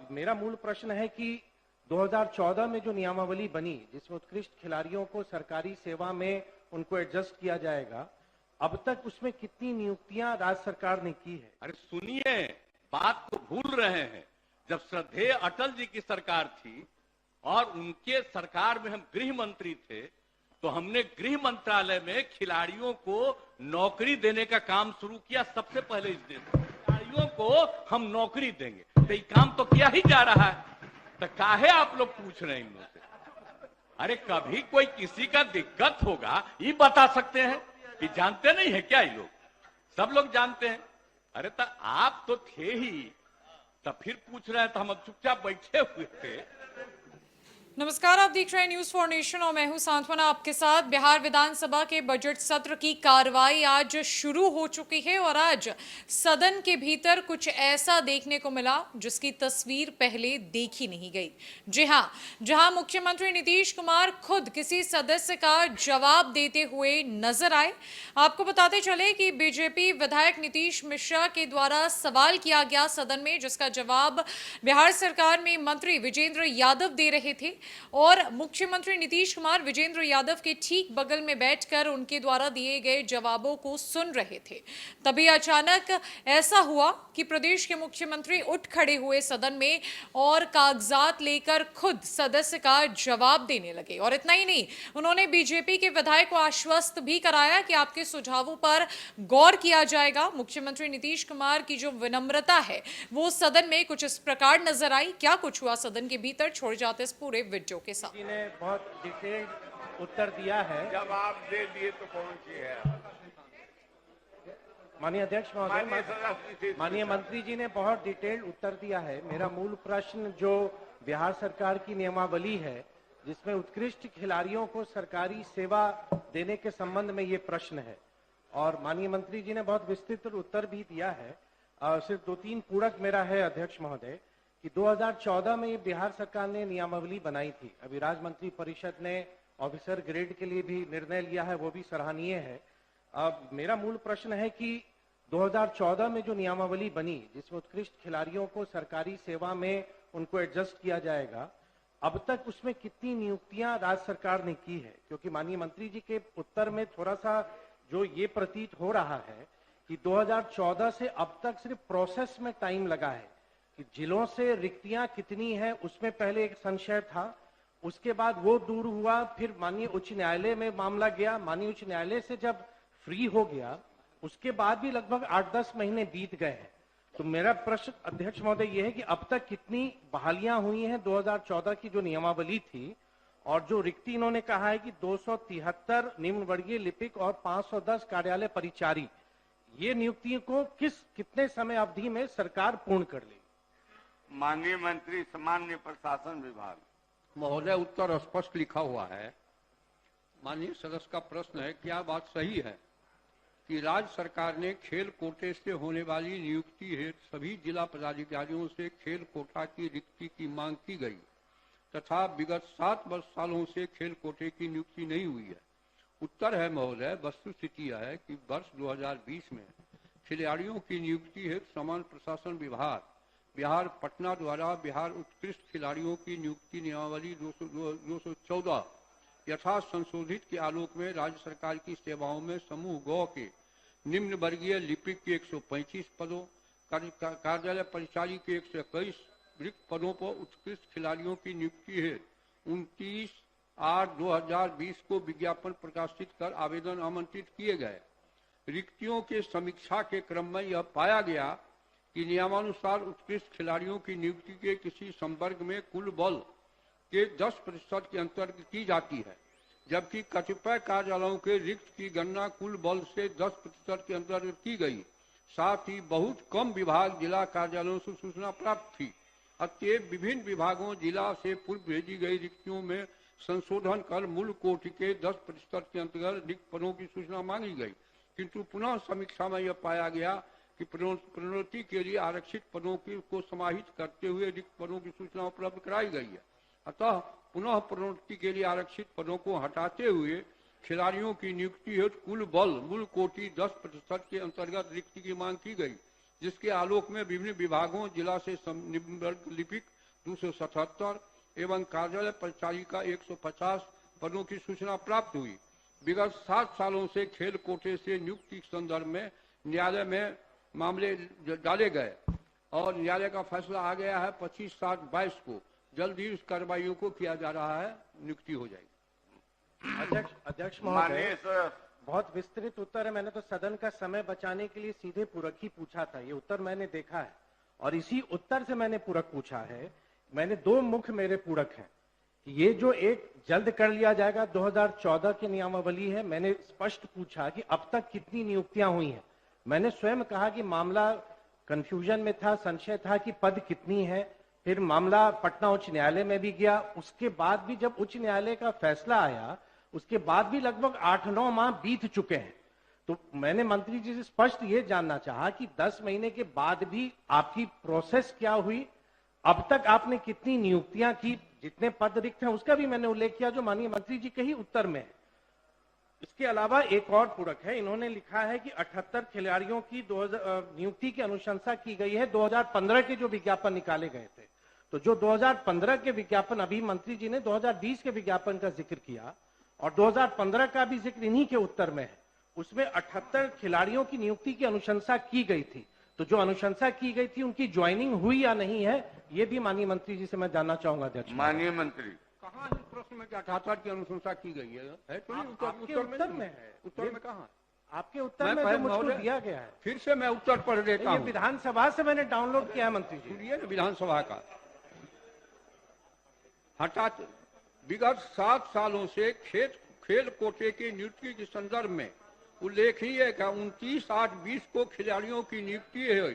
अब मेरा मूल प्रश्न है कि 2014 में जो नियमावली बनी जिसमें उत्कृष्ट खिलाड़ियों को सरकारी सेवा में उनको एडजस्ट किया जाएगा, अब तक उसमें कितनी नियुक्तियां राज्य सरकार ने की है? अरे सुनिए, बात को भूल रहे हैं। जब श्रद्धेय अटल जी की सरकार थी और उनके सरकार में हम गृह मंत्री थे, तो हमने गृह मंत्रालय में खिलाड़ियों को नौकरी देने का काम शुरू किया। सबसे पहले इस देश में खिलाड़ियों को हम नौकरी देंगे, तो ये काम तो किया ही जा रहा है। तो काहे आप लोग पूछ रहे हैं इन लोगों से? अरे कभी कोई किसी का दिक्कत होगा ये बता सकते हैं कि जानते नहीं है क्या? ये लोग सब लोग जानते हैं। अरे तो आप तो थे ही, तब फिर पूछ रहे हैं तो हम चुपचाप बैठे हुए थे। नमस्कार, आप देख रहे हैं न्यूज फॉर नेशन और मैं हूं सांत्वना आपके साथ। बिहार विधानसभा के बजट सत्र की कार्रवाई आज शुरू हो चुकी है और आज सदन के भीतर कुछ ऐसा देखने को मिला जिसकी तस्वीर पहले देखी नहीं गई। जी हां, जहां मुख्यमंत्री नीतीश कुमार खुद किसी सदस्य का जवाब देते हुए नजर आए। आपको बताते चले कि बीजेपी विधायक नीतीश मिश्रा के द्वारा सवाल किया गया सदन में, जिसका जवाब बिहार सरकार में मंत्री विजेंद्र यादव दे रहे थे और मुख्यमंत्री नीतीश कुमार विजेंद्र यादव के ठीक बगल में बैठकर उनके द्वारा दिए गए जवाबों को सुन रहे थे। तभी अचानक ऐसा हुआ कि प्रदेश के मुख्यमंत्री उठ खड़े हुए सदन में और कागजात लेकर खुद सदस्य का जवाब देने लगे। और इतना ही नहीं, उन्होंने बीजेपी के विधायक को आश्वस्त भी कराया कि आपके सुझावों पर गौर किया जाएगा। मुख्यमंत्री नीतीश कुमार की जो विनम्रता है वो सदन में कुछ इस प्रकार नजर आई। क्या कुछ हुआ सदन के भीतर, छोड़ जाते इस पूरे वीडियो के साथ। जी ने बहुत डिटेल्ड उत्तर दिया है। जब आप दे दिए तो कौन सी है? माननीय अध्यक्ष महोदय, माननीय मंत्री जी ने बहुत डिटेल्ड उत्तर दिया है। मेरा मूल प्रश्न जो बिहार सरकार की नियमावली है जिसमें उत्कृष्ट खिलाड़ियों को सरकारी सेवा देने के संबंध में ये प्रश्न है, और माननीय मंत्री जी ने बहुत विस्तृत उत्तर भी दिया है। सिर्फ 2-3 पूरक मेरा है अध्यक्ष महोदय कि 2014 में बिहार सरकार ने नियमावली बनाई थी। अभी राज्य मंत्री परिषद ने ऑफिसर ग्रेड के लिए भी निर्णय लिया है, वो भी सराहनीय है। अब मेरा मूल प्रश्न है कि 2014 में जो नियमावली बनी जिसमें उत्कृष्ट खिलाड़ियों को सरकारी सेवा में उनको एडजस्ट किया जाएगा, अब तक उसमें कितनी नियुक्तियां राज्य सरकार ने की है? क्योंकि माननीय मंत्री जी के उत्तर में थोड़ा सा जो ये प्रतीत हो रहा है कि 2014 से अब तक सिर्फ प्रोसेस में टाइम लगा है कि जिलों से रिक्तियां कितनी हैं उसमें पहले एक संशय था, उसके बाद वो दूर हुआ, फिर माननीय उच्च न्यायालय में मामला गया, माननीय उच्च न्यायालय से जब फ्री हो गया उसके बाद भी लगभग 8-10 महीने बीत गए हैं। तो मेरा प्रश्न अध्यक्ष महोदय ये है कि अब तक कितनी बहालियां हुई हैं 2014 की जो नियमावली थी, और जो रिक्ति इन्होंने कहा है कि 273 निम्न वर्गीय लिपिक और 510 कार्यालय परिचारी, ये नियुक्तियों को कितने समय अवधि में सरकार पूर्ण कर लेगी? माननीय मंत्री सामान्य प्रशासन विभाग। महोदय, उत्तर स्पष्ट लिखा हुआ है। माननीय सदस्य का प्रश्न है, क्या बात सही है कि राज्य सरकार ने खेल कोटे से होने वाली नियुक्ति हेतु सभी जिला पदाधिकारियों से खेल कोटा की रिक्ति की मांग की गई तथा विगत 7 सालों से खेल कोटे की नियुक्ति नहीं हुई है? उत्तर है महोदय, वस्तुस्थिति यह है कि वर्ष 2020 में खिलाड़ियों की नियुक्ति हेतु सामान्य प्रशासन विभाग बिहार पटना द्वारा बिहार उत्कृष्ट खिलाड़ियों की नियुक्ति नियमावली 214 यथा संशोधित के आलोक में राज्य सरकार की सेवाओं में समूह गौ के निम्न वर्गीय लिपिक के 135 पदों, कार्यालय परिचारी के 121 रिक्त पदों पर उत्कृष्ट खिलाड़ियों की नियुक्ति है 29/8/2020 को विज्ञापन प्रकाशित कर आवेदन आमंत्रित किए गए। रिक्तियों के समीक्षा के क्रम में यह पाया गया कि नियमानुसार उत्कृष्ट खिलाड़ियों की नियुक्ति के किसी संवर्ग में कुल बल के 10% के अंतर्गत की जाती है, जबकि कतिपय कार्यालयों के रिक्त की गणना कुल बल से 10% के अंतर्गत की गई। साथ ही बहुत कम विभाग जिला कार्यालयों से सूचना प्राप्त थी। अतएव विभिन्न विभागों जिला से पूर्व भेजी गई रिक्तियों में संशोधन कर मूल कोटि के 10% के अंतर्गत रिक्त पदों की सूचना मांगी गई, किंतु पुनः समीक्षा में यह पाया गया कि प्रोन्नति के लिए आरक्षित पदों को समाहित करते हुए रिक्त पदों की सूचना उपलब्ध कराई गई है। अतः पुनः प्रोन्नति के लिए आरक्षित पदों को हटाते हुए खिलाड़ियों की नियुक्ति हेतु कुल बल मूल कोटि 10% के अंतर्गत रिक्ति की मांग की गई, जिसके आलोक में विभिन्न विभागों जिला से निम्न वर्ग लिपिक 277 एवं कार्यालय परिचारिका 150 पदों की सूचना प्राप्त हुई। विगत 7 सालों से खेल कोटे से नियुक्ति के संदर्भ में न्यायालय में मामले डाले गए और न्यायालय का फैसला आ गया है 25/7/22 को। जल्द ही उस कार्रवाइयों को किया जा रहा है, नियुक्ति हो जाएगी। अध्यक्ष महोदय, बहुत विस्तृत उत्तर है। मैंने तो सदन का समय बचाने के लिए सीधे पूरक ही पूछा था। ये उत्तर मैंने देखा है और इसी उत्तर से मैंने पूरक पूछा है। मैंने 2 मुख्य मेरे पूरक हैं कि ये जो एक जल्द कर लिया जाएगा 2014 की नियमावली है। मैंने स्पष्ट पूछा कि अब तक कितनी नियुक्तियां हुई हैं। मैंने स्वयं कहा कि मामला कंफ्यूजन में था, संशय था कि पद कितनी है। फिर मामला पटना उच्च न्यायालय में भी गया। उसके बाद भी जब उच्च न्यायालय का फैसला आया, उसके बाद भी लगभग 8-9 माह बीत चुके हैं। तो मैंने मंत्री जी से स्पष्ट ये जानना चाहा कि 10 महीने के बाद भी आपकी प्रोसेस क्या हुई, अब तक आपने कितनी नियुक्तियां की, जितने पद रिक्त हैं उसका भी मैंने उल्लेख किया जो माननीय मंत्री जी के ही उत्तर में है। इसके अलावा एक और पूरक है। इन्होंने लिखा है कि 78 खिलाड़ियों की नियुक्ति की अनुशंसा की गई है 2015 के जो विज्ञापन निकाले गए थे। तो जो 2015 के विज्ञापन, अभी मंत्री जी ने 2020 के विज्ञापन का जिक्र किया और 2015 का भी जिक्र इन्हीं के उत्तर में है। उसमें 78 खिलाड़ियों की नियुक्ति की अनुशंसा की गई थी। तो जो अनुशंसा की गई थी उनकी ज्वाइनिंग हुई या नहीं है, ये भी माननीय मंत्री जी से मैं जानना चाहूंगा। अध्यक्ष, माननीय मंत्री, कहाँ इस प्रश्न में 78 की अनुशंसा की गई है? तो नहीं, उत्तर में है। उत्तर में कहाँ? आपके उत्तर में जो मुझको दिया गया है। फिर से मैं उत्तर पढ़ देता हूँ। विधानसभा से मैंने डाउनलोड किया है मंत्री जी। सुनिए ना, विधानसभा का विगत 7 सालों से खेल कोटे की नियुक्ति के संदर्भ में उल्लेखनीय है कि 29/8/20 को खिलाड़ियों की नियुक्ति है।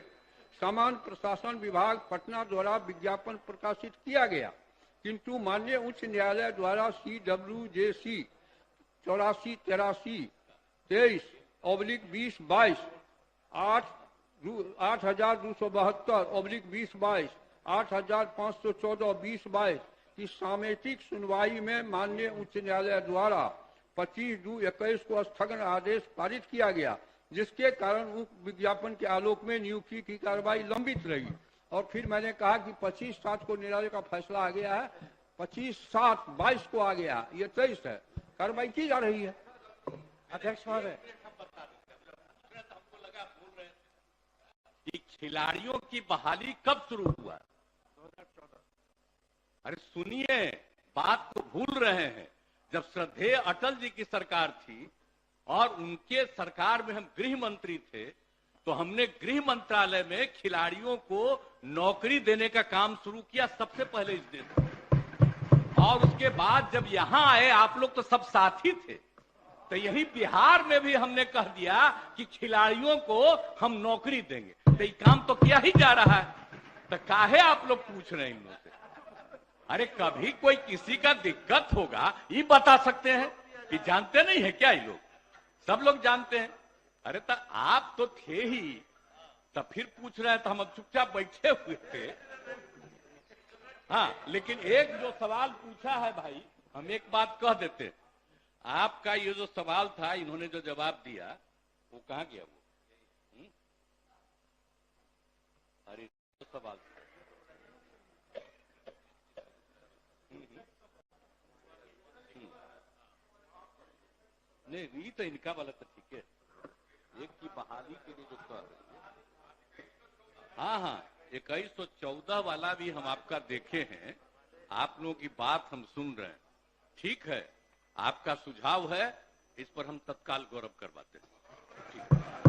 सामान्य प्रशासन विभाग पटना द्वारा विज्ञापन प्रकाशित किया गया, किंतु माननीय उच्च न्यायालय द्वारा CWJC 84-23/2022 8272/2022 8514/2022 की सामयिक सुनवाई में माननीय उच्च न्यायालय द्वारा 25/2/21 को स्थगन आदेश पारित किया गया, जिसके कारण उक्त विज्ञापन के आलोक में नियुक्ति की कार्रवाई लंबित रही। और फिर मैंने कहा कि 25/7 को न्यायालय का फैसला आ गया है, 25/7/22 को आ गया, ये 23 है, कार्रवाई की जा रही है। अध्यक्ष महोदय, कि खिलाड़ियों की बहाली कब शुरू हुआ? 2014। अरे सुनिए, बात को भूल रहे हैं। जब श्रद्धेय अटल जी की सरकार थी और उनके सरकार में हम गृह मंत्री थे, तो हमने गृह मंत्रालय में खिलाड़ियों को नौकरी देने का काम शुरू किया सबसे पहले इस देश में। और उसके बाद जब यहां आए, आप लोग तो सब साथी थे, तो यही बिहार में भी हमने कह दिया कि खिलाड़ियों को हम नौकरी देंगे। तो ये काम तो किया ही जा रहा है, तो काहे आप लोग पूछ रहे हैं इन लोगों से? अरे कभी कोई किसी का दिक्कत होगा ये बता सकते हैं कि जानते नहीं है क्या? ये लोग सब लोग जानते हैं। अरे तो आप तो थे ही, तब फिर पूछ रहे हैं तो हम चुपचाप बैठे हुए थे। हाँ, लेकिन एक जो सवाल पूछा है भाई, हम एक बात कह देते हैं। आपका ये जो सवाल था, इन्होंने जो जवाब दिया, वो कहाँ गया? वो अरे तो सवाल था। नहीं, तो इनका वाला तो ठीक है। एक की बहाली के लिए जो कर रही है, हाँ, 2114 वाला भी हम आपका देखे हैं। आप लोगों की बात हम सुन रहे हैं, ठीक है। आपका सुझाव है, इस पर हम तत्काल गौरव करवाते हैं। ठीक है।